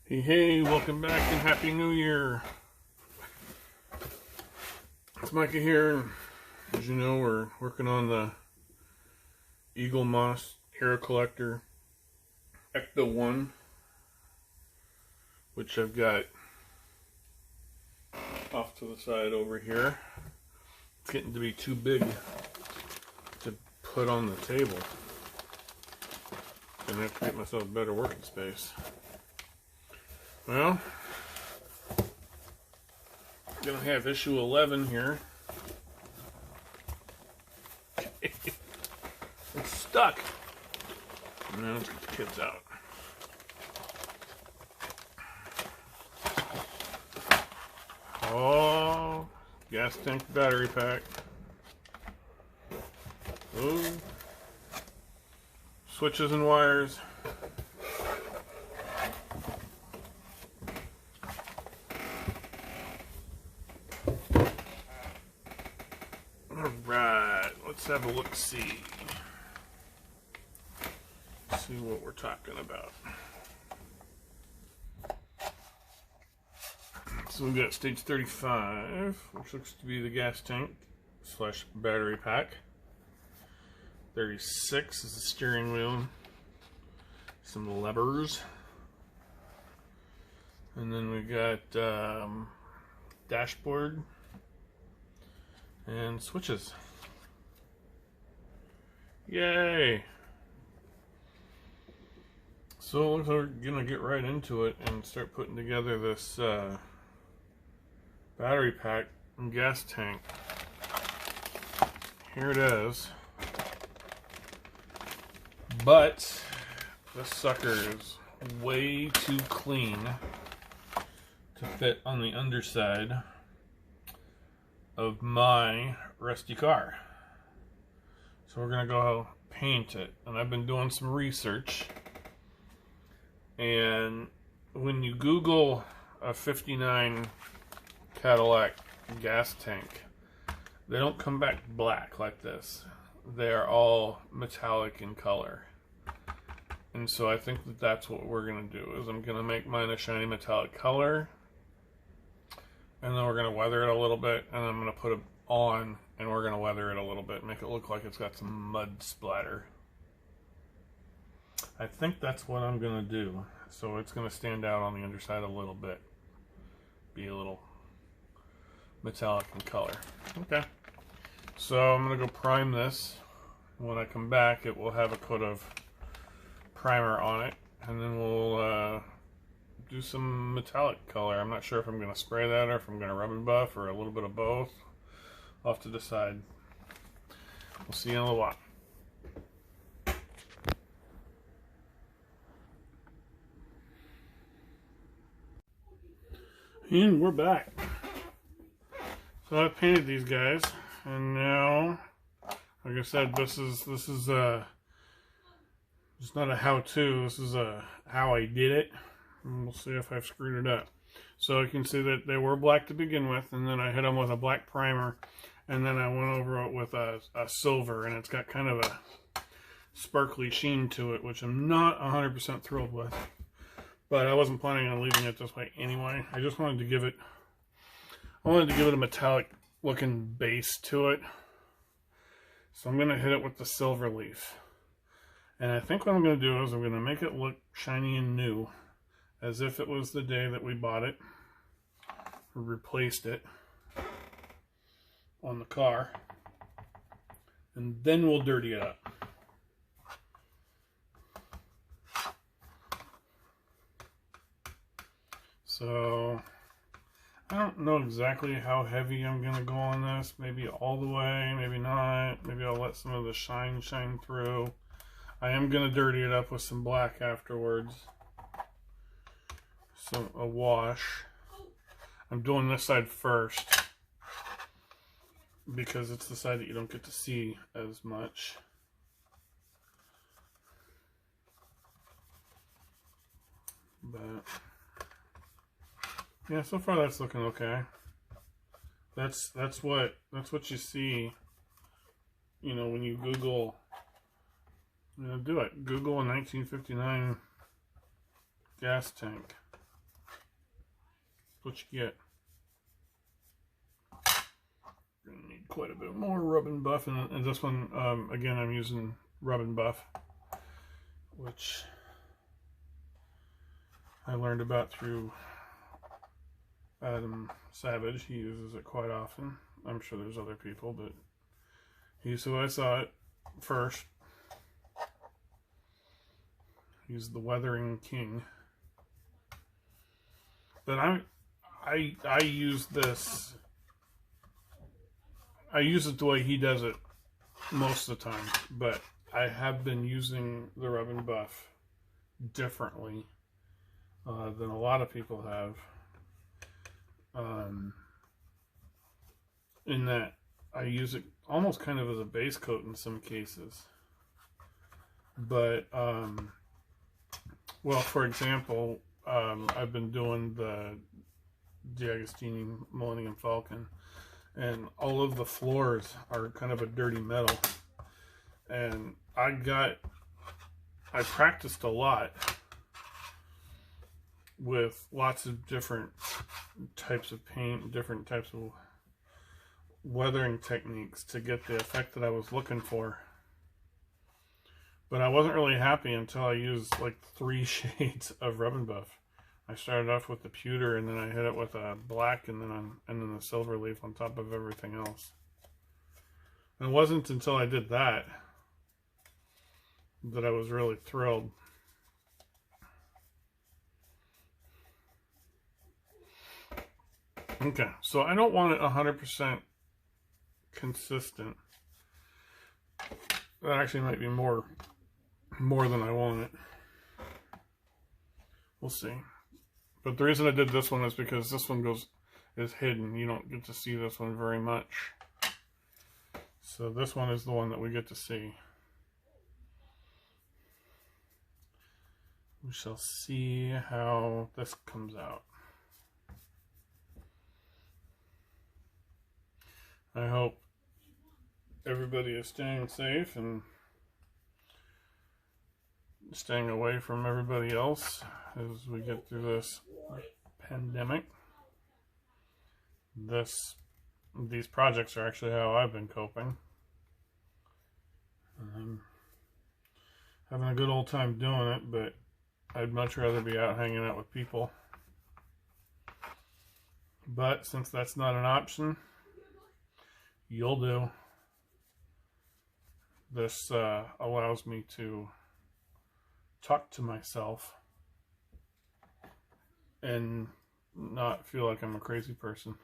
Hey, welcome back and Happy New Year. It's Micah here. As you know, we're working on the Eagle Moss Hero Collector Ecto-1, which I've got off to the side over here. It's getting to be too big to put on the table. I'm gonna have to get myself a better working space. Well, gonna have issue 11 here. It's stuck. Now let's get the kids out. Oh, gas tank battery pack. Oh, switches and wires. Alright, let's have a look-see. See what we're talking about. So we've got stage 35, which looks to be the gas tank / battery pack. 36 is the steering wheel. Some levers. And then we got dashboard and switches. Yay! So it looks like we're gonna get right into it and start putting together this battery pack and gas tank. Here it is. But this sucker is way too clean to fit on the underside of my rusty car. So we're gonna go paint it. And I've been doing some research, and when you Google a 59 Cadillac gas tank, they don't come back black like this. They're all metallic in color. And so I think that that's what we're gonna do, is I'm gonna make mine a shiny metallic color, and then we're going to weather it a little bit, and I'm going to put it on, and we're going to weather it a little bit, make it look like it's got some mud splatter. I think that's what I'm going to do. So it's going to stand out on the underside a little bit. Be a little metallic in color. Okay. So I'm going to go prime this. When I come back, it will have a coat of primer on it, and then we'll do some metallic color. I'm not sure if I'm going to spray that or if I'm going to Rubb'n'buff or a little bit of both. I'll have to decide. We'll see you in a little while. And we're back. So I painted these guys, and now, like I said, this is it's not a how-to. This is a how I did it. And we'll see if I've screwed it up. So you can see that they were black to begin with, and then I hit them with a black primer, and then I went over it with a silver, and it's got kind of a sparkly sheen to it, which I'm not 100% thrilled with. But I wasn't planning on leaving it this way anyway. I just wanted to give it, a metallic looking base to it. So I'm going to hit it with the silver leaf. And I think what I'm going to do is I'm going to make it look shiny and new, as if it was the day that we bought it or replaced it on the car, and then we'll dirty it up. So I don't know exactly how heavy I'm gonna go on this. Maybe all the way, maybe not. Maybe I'll let some of the shine through. I am gonna dirty it up with some black afterwards. So a wash. I'm doing this side first because it's the side that you don't get to see as much. But yeah, so far that's looking okay. That's what you see, you know, when you Google, do it. Google a 1959 gas tank. what you get. Gonna need quite a bit more Rubb'n'buff, and this one, again, I'm using Rubb'n'buff, which I learned about through Adam Savage. He uses it quite often. I'm sure there's other people, but he's who I saw it first. He's the weathering king. But I use this. I use it the way he does it most of the time, but I have been using the Rubb'n'buff differently than a lot of people have. In that I use it almost kind of as a base coat in some cases. But, well, for example, I've been doing the D'Agostini Millennium Falcon, and all of the floors are kind of a dirty metal. And I practiced a lot with lots of different types of paint, different types of weathering techniques to get the effect that I was looking for. But I wasn't really happy until I used like 3 shades of Rubb'n'buff. I started off with the pewter, and then I hit it with a black, and then the silver leaf on top of everything else. And it wasn't until I did that I was really thrilled. Okay, so I don't want it 100% consistent. That actually might be more than I want it. We'll see. But the reason I did this one is because this one is hidden. You don't get to see this one very much. So this one is the one that we get to see. We shall see how this comes out. I hope everybody is staying safe and staying away from everybody else as we get through this pandemic. These projects are actually how I've been coping. I'm having a good old time doing it, but I'd much rather be out hanging out with people. But since that's not an option, you'll do. This allows me to talk to myself and not feel like I'm a crazy person.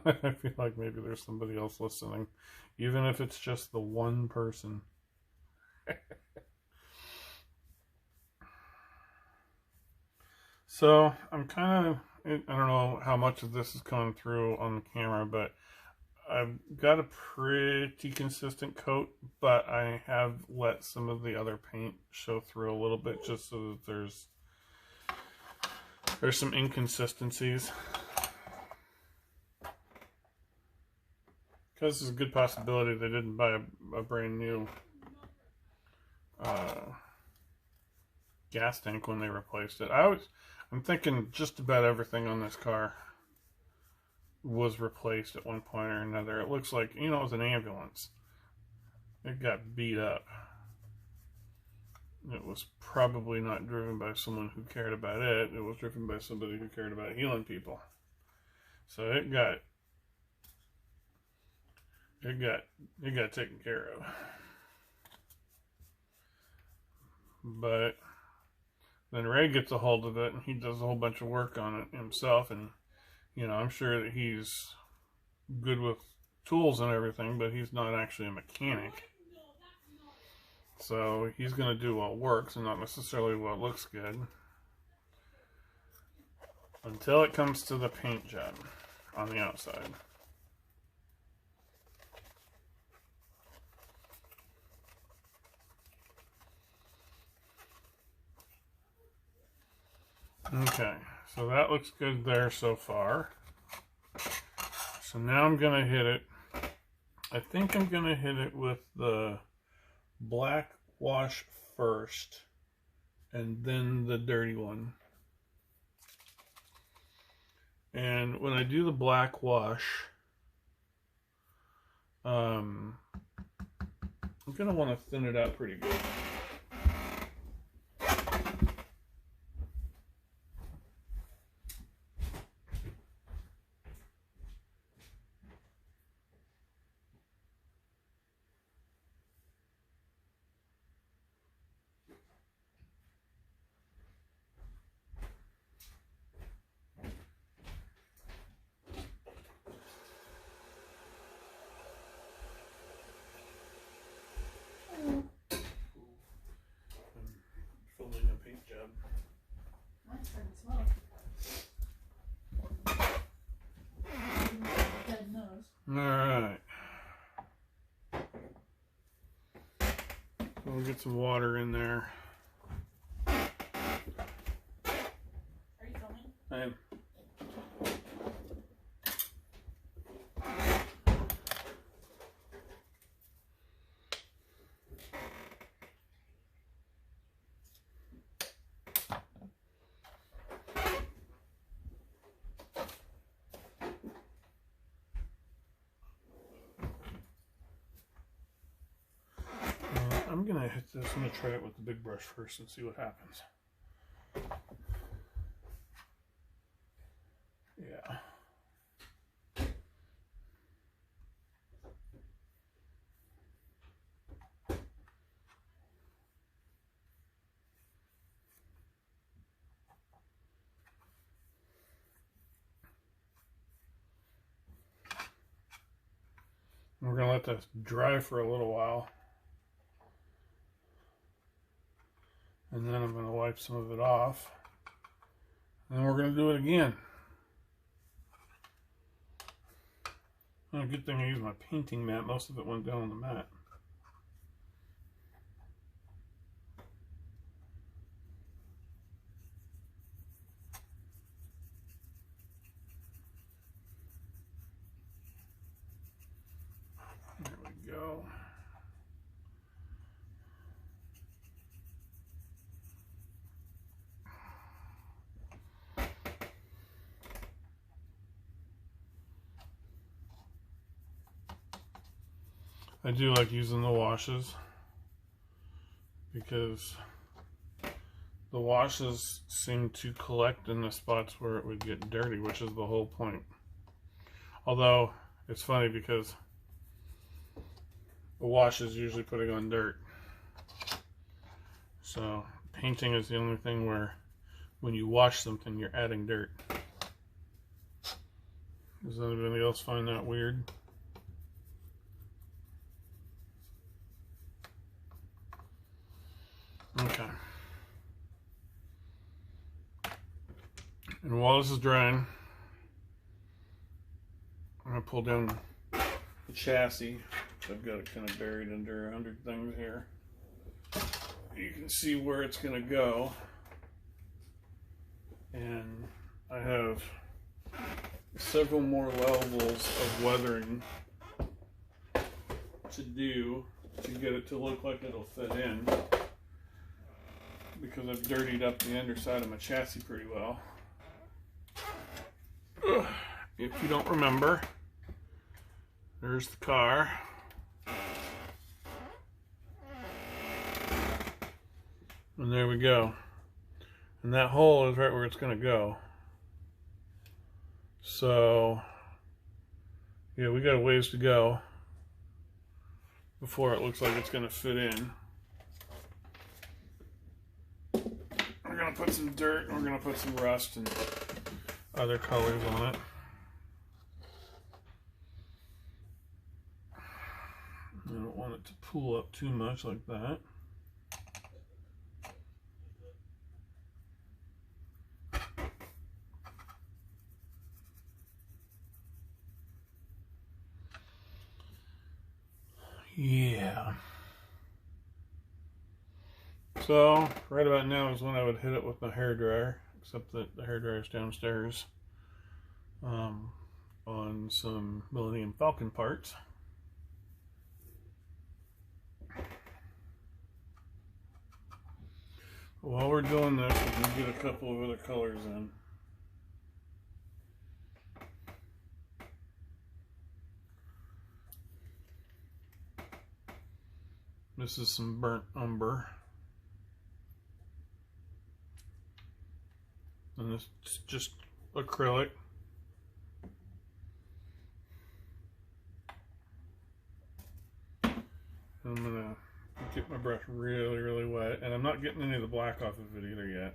I feel like maybe there's somebody else listening, even if it's just the one person. So I'm kind of, I don't know how much of this is coming through on the camera, but I've got a pretty consistent coat, but I have let some of the other paint show through a little bit just so that there's some inconsistencies. Because there's a good possibility they didn't buy a brand new gas tank when they replaced it. I'm thinking just about everything on this car was replaced at one point or another. It looks like, you know, it was an ambulance. It got beat up. It was probably not driven by someone who cared about it. It was driven by somebody who cared about healing people. So it got taken care of. But then Ray gets a hold of it and he does a whole bunch of work on it himself, and you know, I'm sure that he's good with tools and everything, but he's not actually a mechanic. So he's going to do what works and not necessarily what looks good until it comes to the paint job on the outside. Okay, so that looks good there so far. So now I'm going to hit it. I think I'm going to hit it with the black wash first and then the dirty one. And when I do the black wash, I'm going to want to thin it out pretty good. Filming a paint job. Mine's starting to smoke. Dead nose. Alright. We'll get some water in there. Are you filming? I am. I'm gonna hit this. I'm gonna try it with the big brush first and see what happens. Yeah. We're gonna let this dry for a little while. And then I'm going to wipe some of it off. And then we're going to do it again. Oh, good thing I used my painting mat. Most of it went down on the mat. There we go. I do like using the washes because the washes seem to collect in the spots where it would get dirty, which is the whole point. Although it's funny because the wash is usually putting on dirt. So painting is the only thing where when you wash something you're adding dirt. Does anybody else find that weird? Okay. And while this is drying, I'm going to pull down the chassis. I've got it kind of buried under 100 things here. You can see where it's going to go. And I have several more levels of weathering to do to get it to look like it'll fit in, because I've dirtied up the underside of my chassis pretty well. If you don't remember, there's the car. And there we go. And that hole is right where it's going to go. So, yeah, we got a ways to go before it looks like it's going to fit in. We're going to put some dirt, and we're going to put some rust and other colors on it. I don't want it to pool up too much like that. Yeah. So, right about now is when I would hit it with my hairdryer, except that the hairdryer is downstairs on some Millennium Falcon parts. While we're doing this, we can get a couple of other colors in. This is some burnt umber. And this is just acrylic. I'm gonna get my brush really, really wet, and I'm not getting any of the black off of it either yet.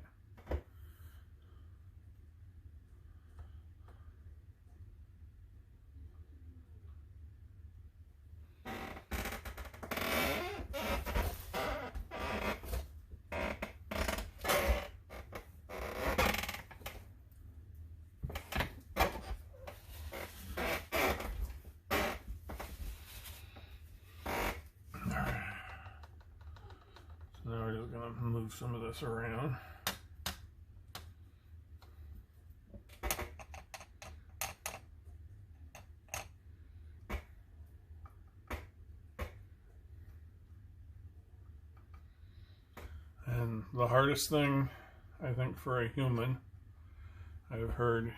Now we're just going to move some of this around. And the hardest thing, I think, for a human, I've heard,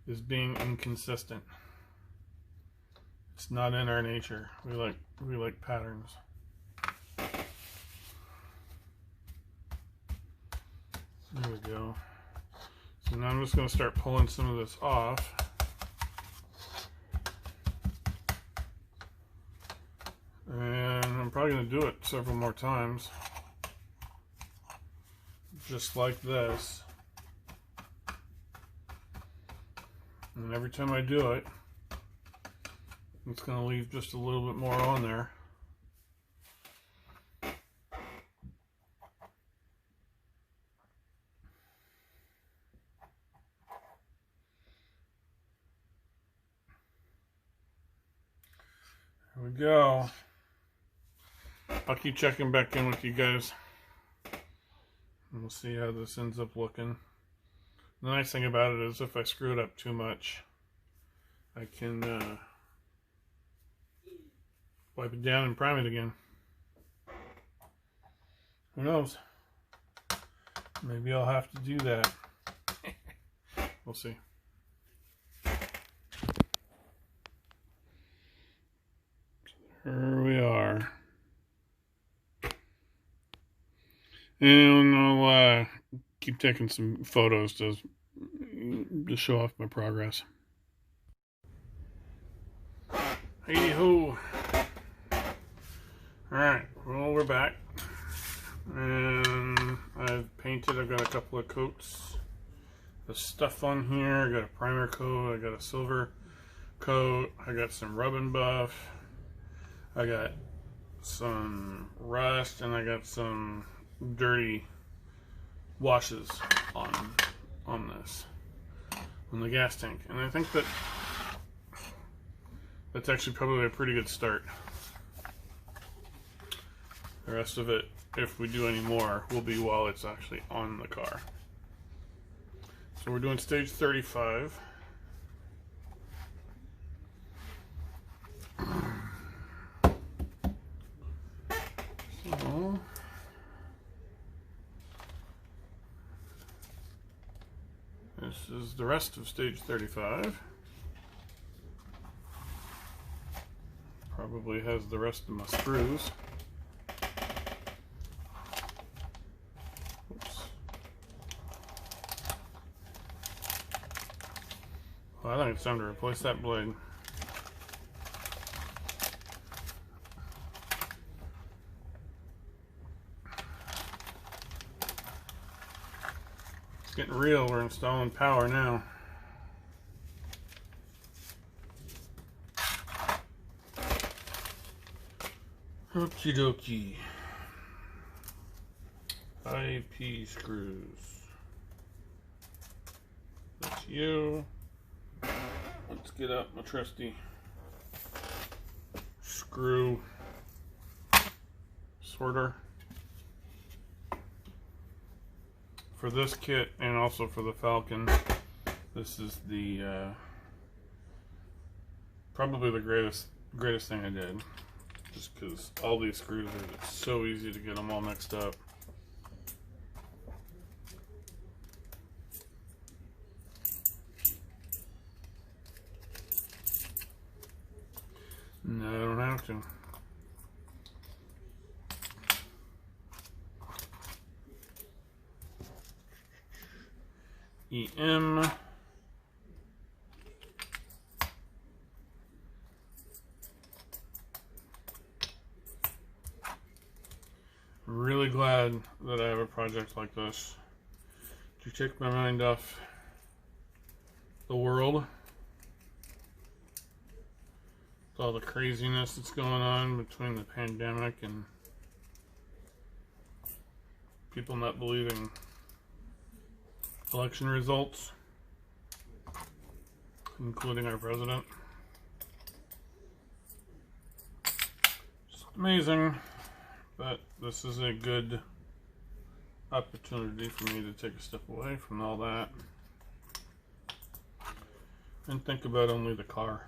is being inconsistent. It's not in our nature. We like patterns. There we go. So now I'm just going to start pulling some of this off. And I'm probably going to do it several more times. Just like this. And every time I do it, it's going to leave just a little bit more on there. There we go. I'll keep checking back in with you guys. And we'll see how this ends up looking. The nice thing about it is if I screw it up too much, I can wipe it down and prime it again. Who knows? Maybe I'll have to do that. We'll see. Here we are. And I'll keep taking some photos to show off my progress. Hey ho! Alright, well, we're back. And I've painted, I've got a couple of coats of stuff on here. I got a primer coat, I got a silver coat, I got some Rubb'n'buff, I got some rust, and I got some dirty washes on this, on the gas tank. And I think that's actually probably a pretty good start. The rest of it, if we do any more, will be while it's actually on the car. So we're doing stage 35. So this is the rest of stage 35. Probably has the rest of my screws. Oops. Well, I think it's time to replace that blade. It's getting real, we're installing power now. Okie dokie. IP screws. That's you. Let's get out my trusty screw sorter. For this kit and also for the Falcon, this is the probably the greatest thing I did. Just because all these screws are so easy to get them all mixed up. No, I don't have to. EM. Really glad that I have a project like this to take my mind off the world with all the craziness that's going on between the pandemic and people not believing election results, including our president. Just amazing. But this is a good opportunity for me to take a step away from all that and think about only the car.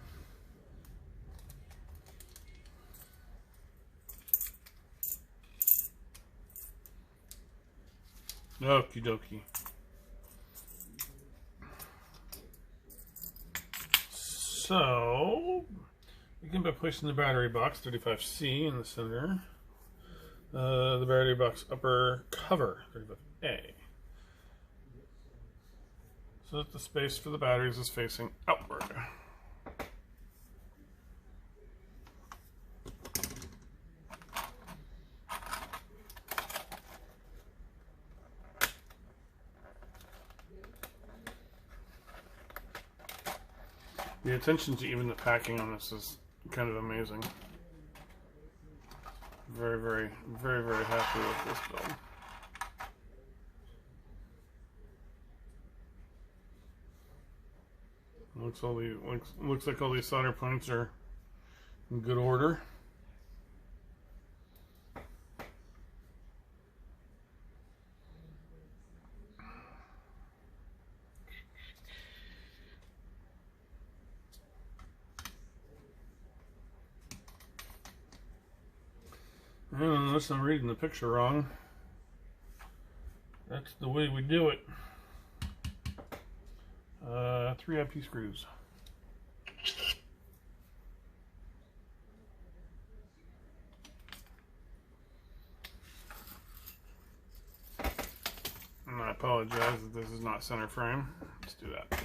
Okie dokie. So, begin by placing the battery box 35C in the center. The battery box upper cover 35A. So that the space for the batteries is facing outward. The attention to even the packing on this is kind of amazing. Very, very, very, very happy with this build. Looks like all these solder points are in good order. And unless I'm reading the picture wrong, that's the way we do it. 3 IP screws. And I apologize that this is not center frame. Let's do that.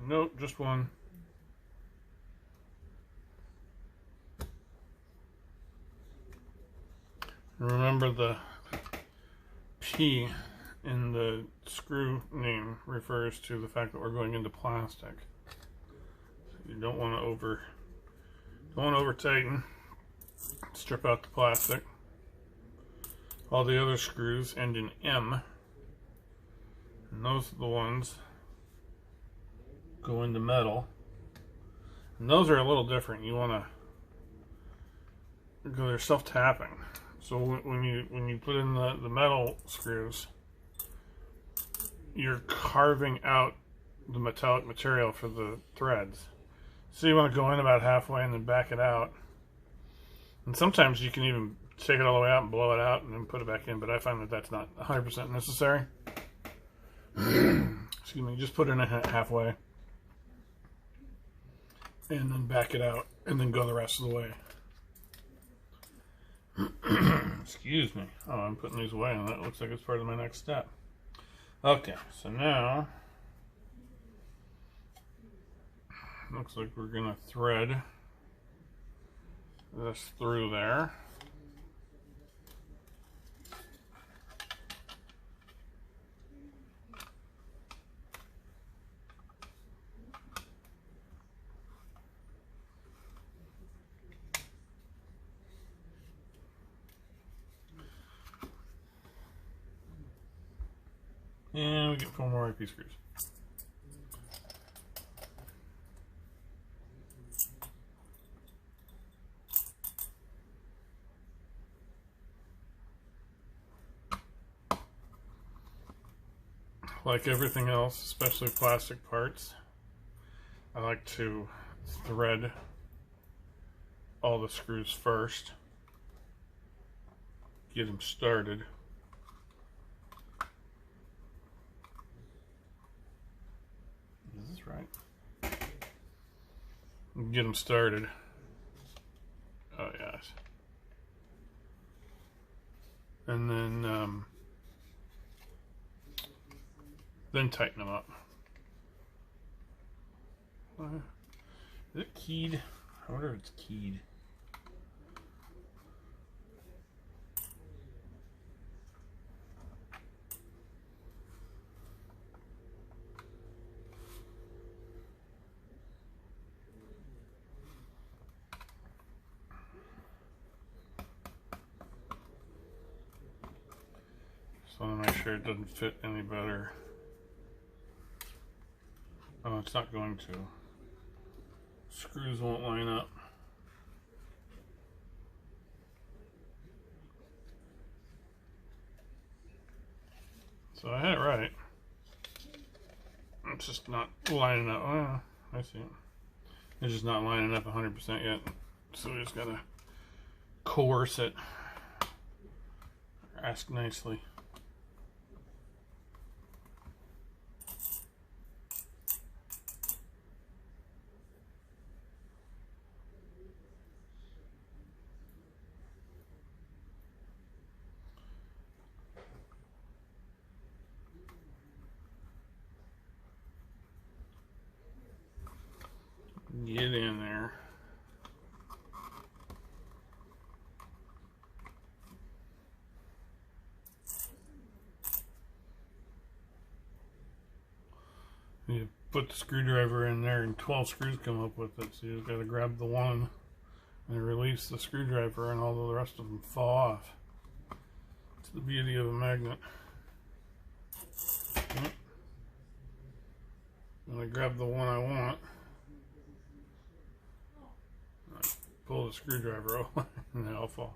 Nope, just one. Remember, the P in the screw name refers to the fact that we're going into plastic. So you don't want to over tighten. Strip out the plastic. All the other screws end in M, and those are the ones go into metal, and those are a little different. You want to, because they're self-tapping. So when you put in the metal screws, you're carving out the metallic material for the threads. So you want to go in about halfway and then back it out. And sometimes you can even take it all the way out and blow it out and then put it back in. But I find that that's not 100% necessary. Excuse me. Just put it in halfway and then back it out and then go the rest of the way. Excuse me. Oh, I'm putting these away, and that looks like it's part of my next step. Okay, so now looks like we're gonna thread this through there. And we get 4 more IP screws. Like everything else, especially plastic parts, I like to thread all the screws first, get them started. Is this right? Get them started. then tighten them up. Is it keyed? I wonder if it's keyed. So I want to make sure it doesn't fit any better. Oh, it's not going to. Screws won't line up. So I had it right. It's just not lining up. Oh, I see it. It's just not lining up 100% yet. So we just gotta coerce it. Ask nicely. Get in there. You put the screwdriver in there and 12 screws come up with it, so you just got to grab the one and release the screwdriver and all the rest of them fall off. It's the beauty of a magnet. Yep. And I grab the one I want. I pull the screwdriver off and they'll fall.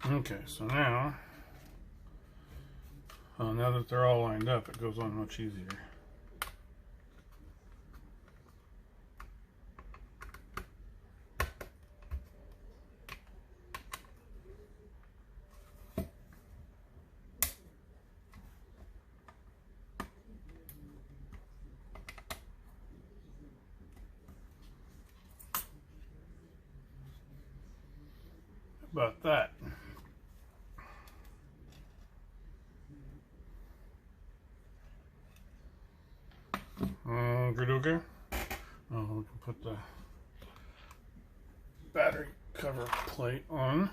Okay, so now that they're all lined up, it goes on much easier. How about that? Good, okay. Oh, we can put the battery cover plate on.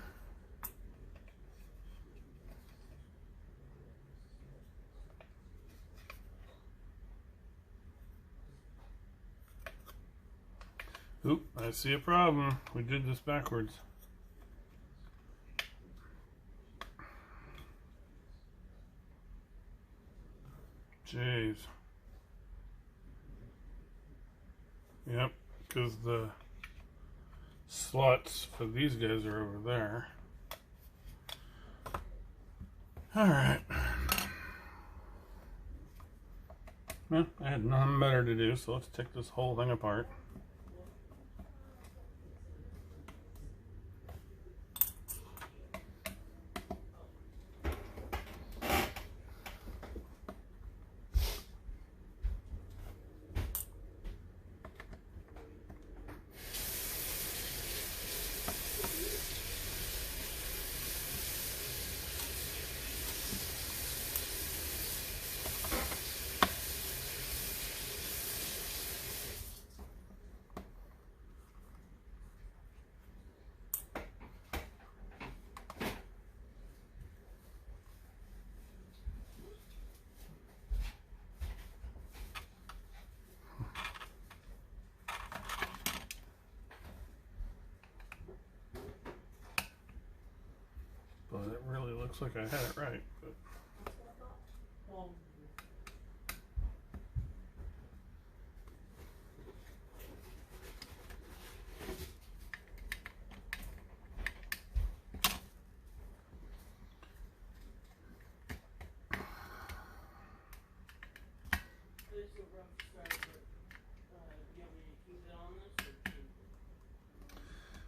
Oop, I see a problem. We did this backwards. Jeez. Yep, because the slots for these guys are over there. Alright. Well, I had nothing better to do, so let's take this whole thing apart. But it really looks like I had it right. But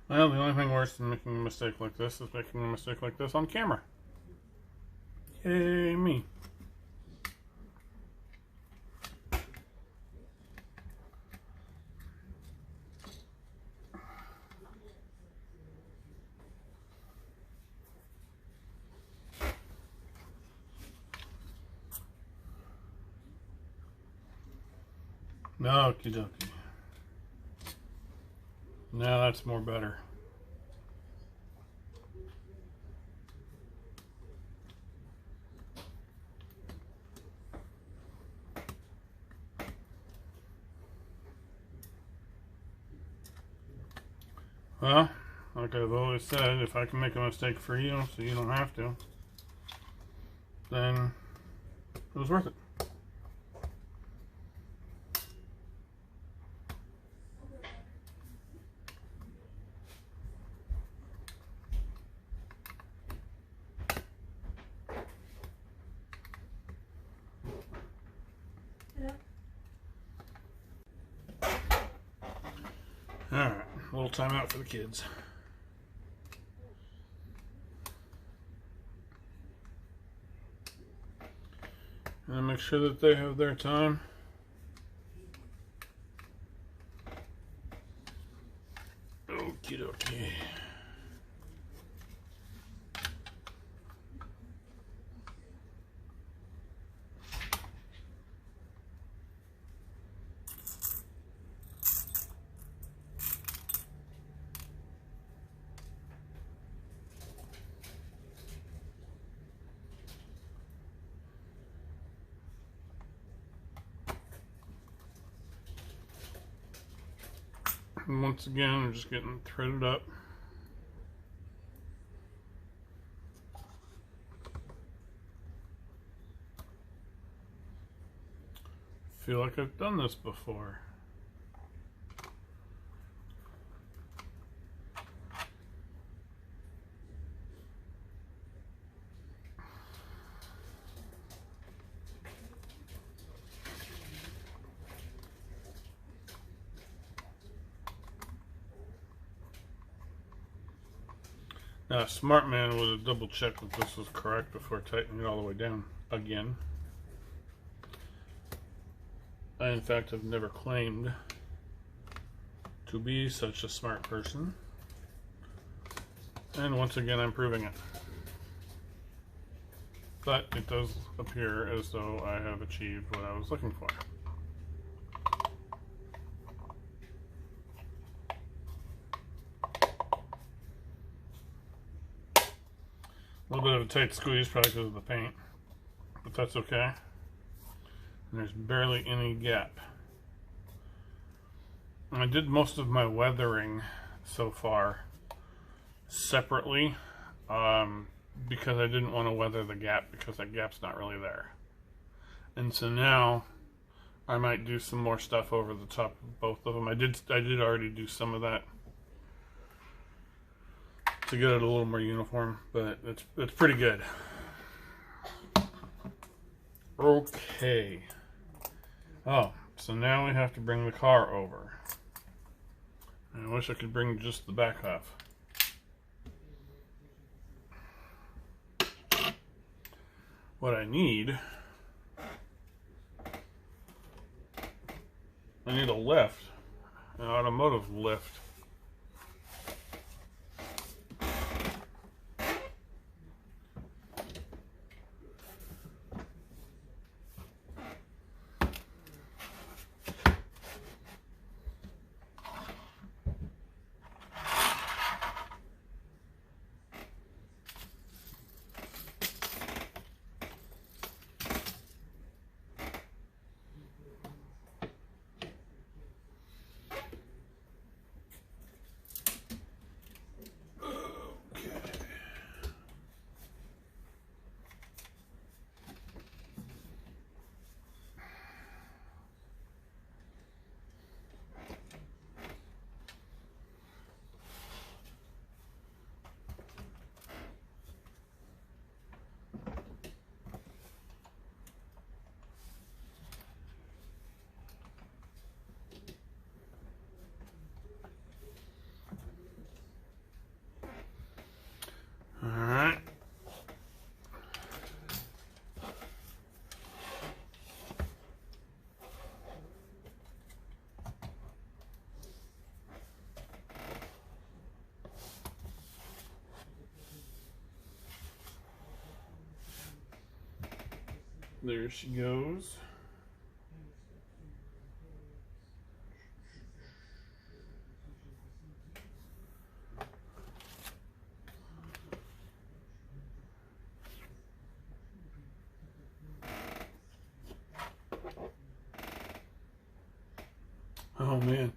well, the only thing worse than making a mistake like this is making a mistake like this on camera. Yay, me. Okie dokie. Now that's more better. Well, like I've always said, if I can make a mistake for you so you don't have to, then it was worth it. Alright, a little time out for the kids. And make sure that they have their time. Okie dokie. And once again, I'm just getting threaded up. Feel like I've done this before. Now, a smart man would have double checked that this was correct before tightening it all the way down again. I, in fact, have never claimed to be such a smart person. And once again, I'm proving it. But it does appear as though I have achieved what I was looking for. A little bit of a tight squeeze, probably because of the paint, but that's okay. And there's barely any gap. And I did most of my weathering so far separately because I didn't want to weather the gap because that gap's not really there. And so now I might do some more stuff over the top of both of them. I did already do some of that to get it a little more uniform, but it's pretty good. Okay. Oh, so now we have to bring the car over. I wish I could bring just the back half. What I need a lift, an automotive lift. Alright. There she goes. man.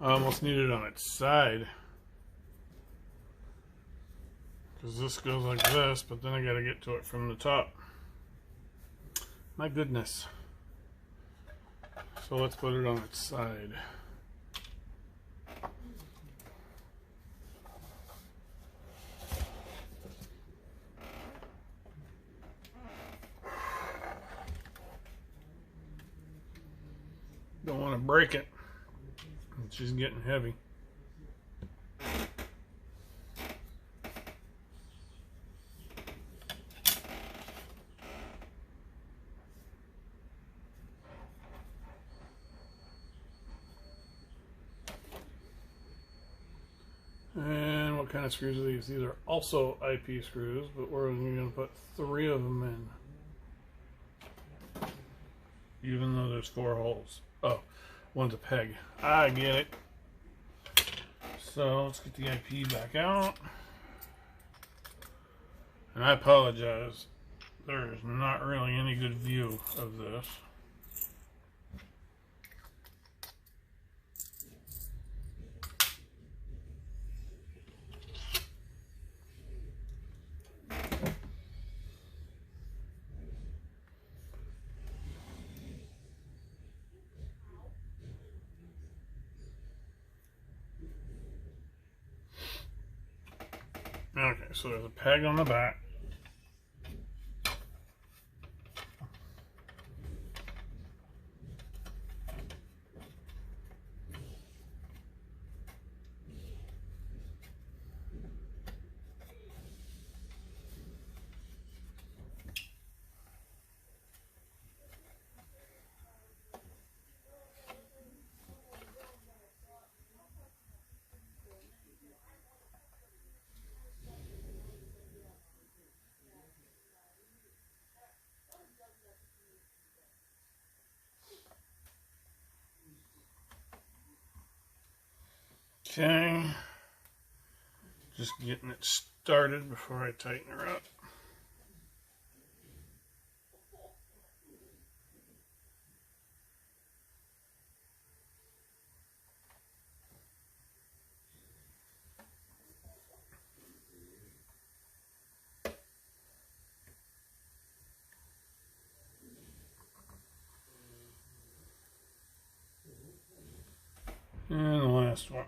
I almost need it on its side. Because this goes like this, but then I gotta get to it from the top. My goodness. So let's put it on its side. Don't want to break it. She's getting heavy. And what kind of screws are these? These are also IP screws, but we're only going to put 3 of them in. Even though there's 4 holes. Oh, one's a peg. I get it. So let's get the IP back out. And I apologize. There is not really any good view of this. Okay, so there's a peg on the back. Okay, just getting it started before I tighten her up. And the last one.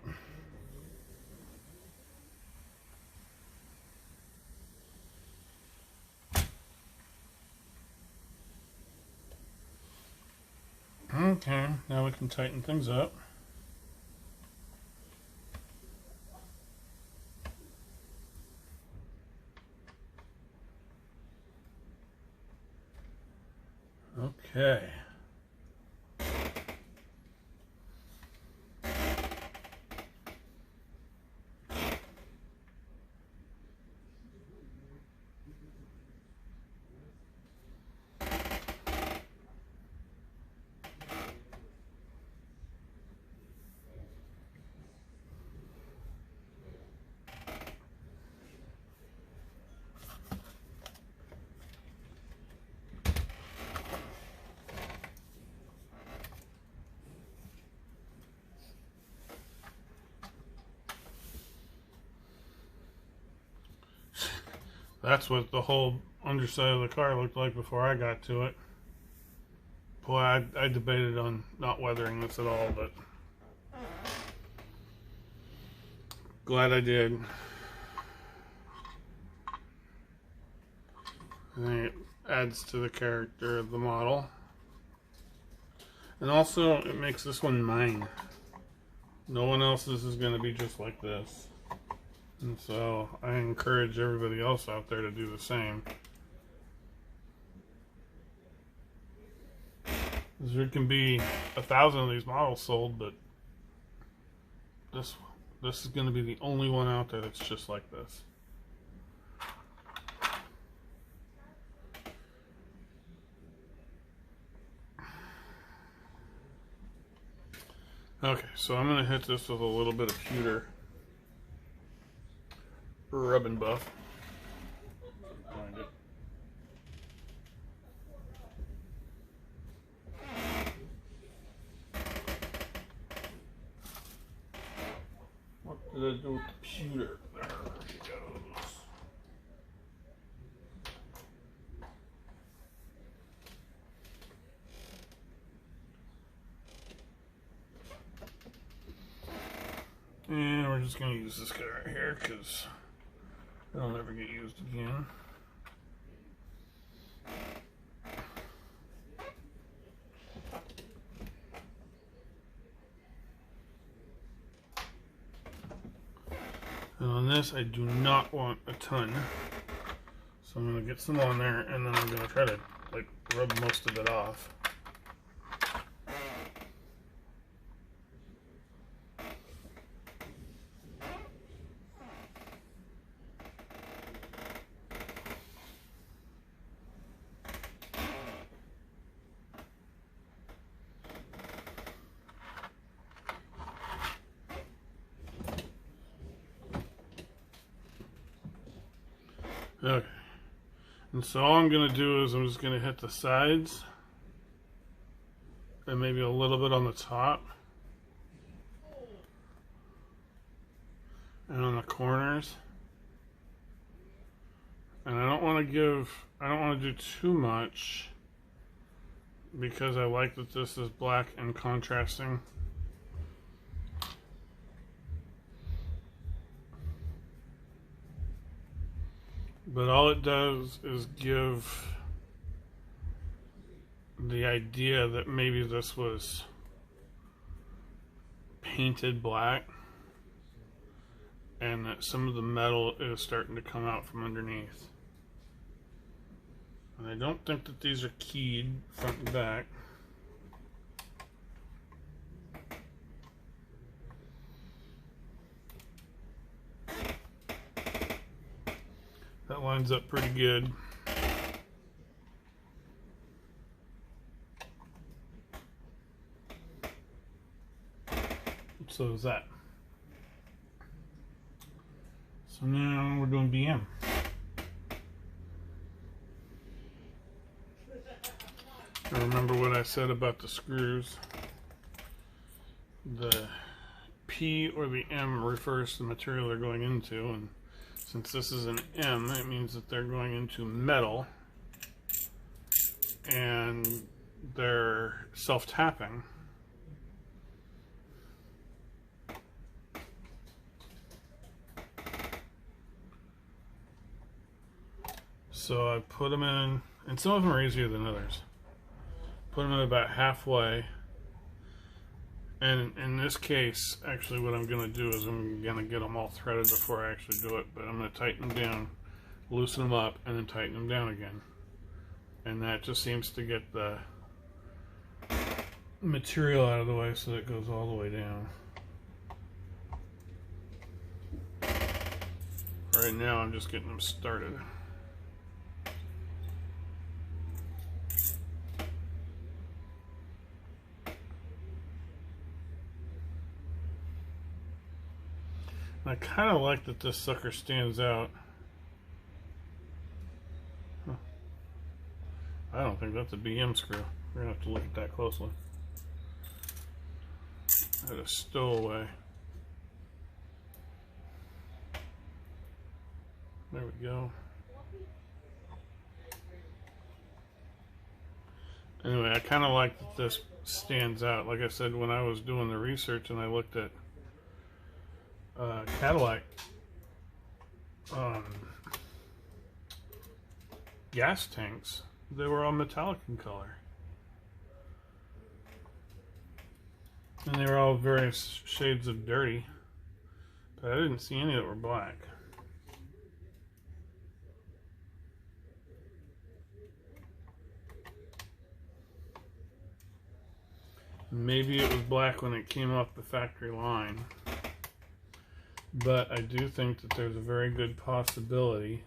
Okay, now we can tighten things up. Okay. That's what the whole underside of the car looked like before I got to it. Boy, I debated on not weathering this at all, but glad I did. I think it adds to the character of the model. And also, it makes this one mine. No one else's is going to be just like this. And so, I encourage everybody else out there to do the same. There can be 1,000 of these models sold, but this is going to be the only one out there that's just like this. Okay, so I'm going to hit this with a little bit of pewter Rubb'n'buff. Find it. go with the pewter. There she goes. And we're just going to use this guy right here because it'll never get used again. And on this, I do not want a ton. So I'm going to get some on there, and then I'm going to try to like rub most of it off. Okay, and so all I'm going to do is I'm just going to hit the sides and maybe a little bit on the top and on the corners. And I don't want to do too much because I like that this is black and contrasting. But all it does is give the idea that maybe this was painted black and that some of the metal is starting to come out from underneath. And I don't think that these are keyed front and back. That lines up pretty good. So is that. So now we're doing BM. I remember what I said about the screws. The P or the M refers to the material they're going into, and since this is an M, it means that they're going into metal and they're self-tapping. So I put them in, and some of them are easier than others. Put them in about halfway. And in this case, actually what I'm going to do is I'm going to get them all threaded before I actually do it. But I'm going to tighten them down, loosen them up, and then tighten them down again. And that just seems to get the material out of the way so that it goes all the way down. Right now I'm just getting them started. I kind of like that this sucker stands out. Huh. I don't think that's a BM screw. We're going to have to look at that closely. That is stowaway. There we go. Anyway, I kind of like that this stands out. Like I said, when I was doing the research and I looked at Cadillac gas tanks, they were all metallic in color, and they were all various shades of dirty, but I didn't see any that were black. Maybe it was black when it came off the factory line. But I do think that there's a very good possibility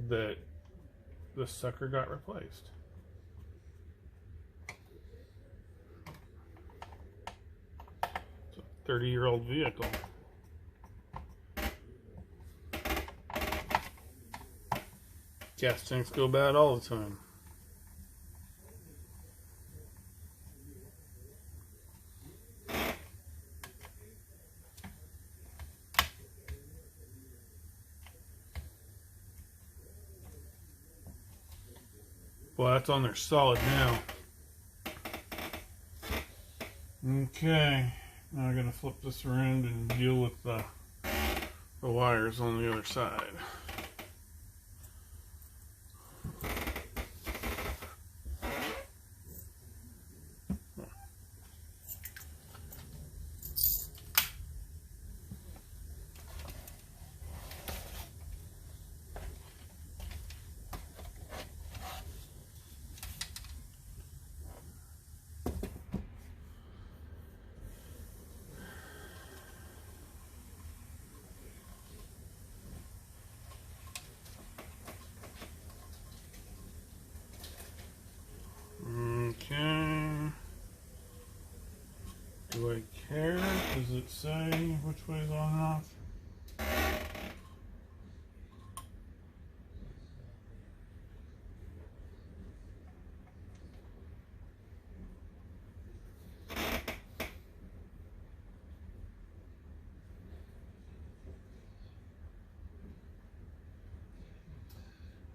that the sucker got replaced. It's a 30-year-old vehicle. Gas tanks go bad all the time. Well, that's on there solid now. Okay, now I gotta flip this around and deal with the wires on the other side. Okay. Do I care? Does it say which way is on and off?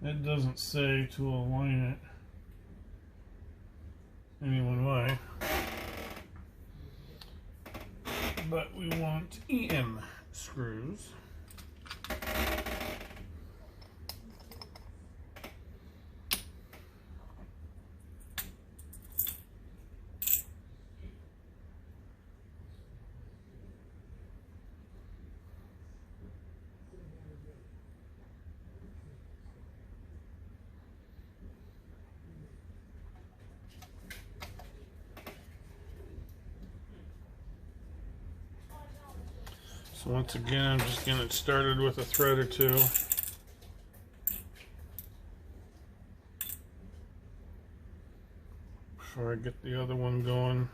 It doesn't say to align it any one way, but we want EM screws. So once again, I'm just getting it started with a thread or two. Before I get the other one going.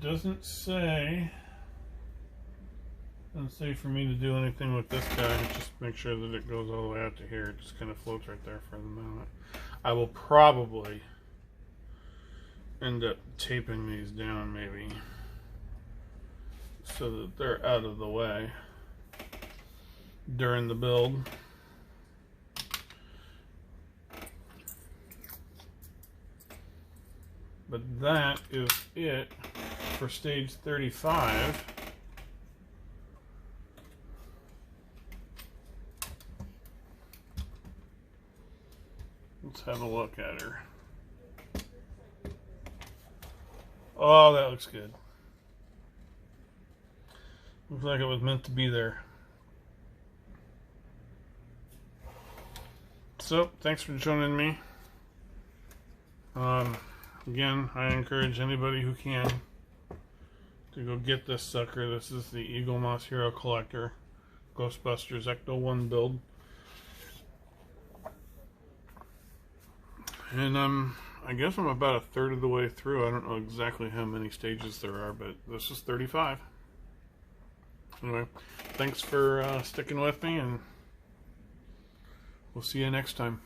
Doesn't say for me to do anything with this guy. Just make sure that it goes all the way out to here. It just kind of floats right there for the moment. I will probably end up taping these down maybe so that they're out of the way during the build. But that is it for stage 35. Let's have a look at her. Oh, that looks good. Looks like it was meant to be there. So, thanks for joining me. Again, I encourage anybody who can to go get this sucker. This is the Eagle Moss Hero Collector Ghostbusters Ecto-1 build. And I guess I'm about a third of the way through. I don't know exactly how many stages there are, but this is 35. Anyway, thanks for sticking with me, and we'll see you next time.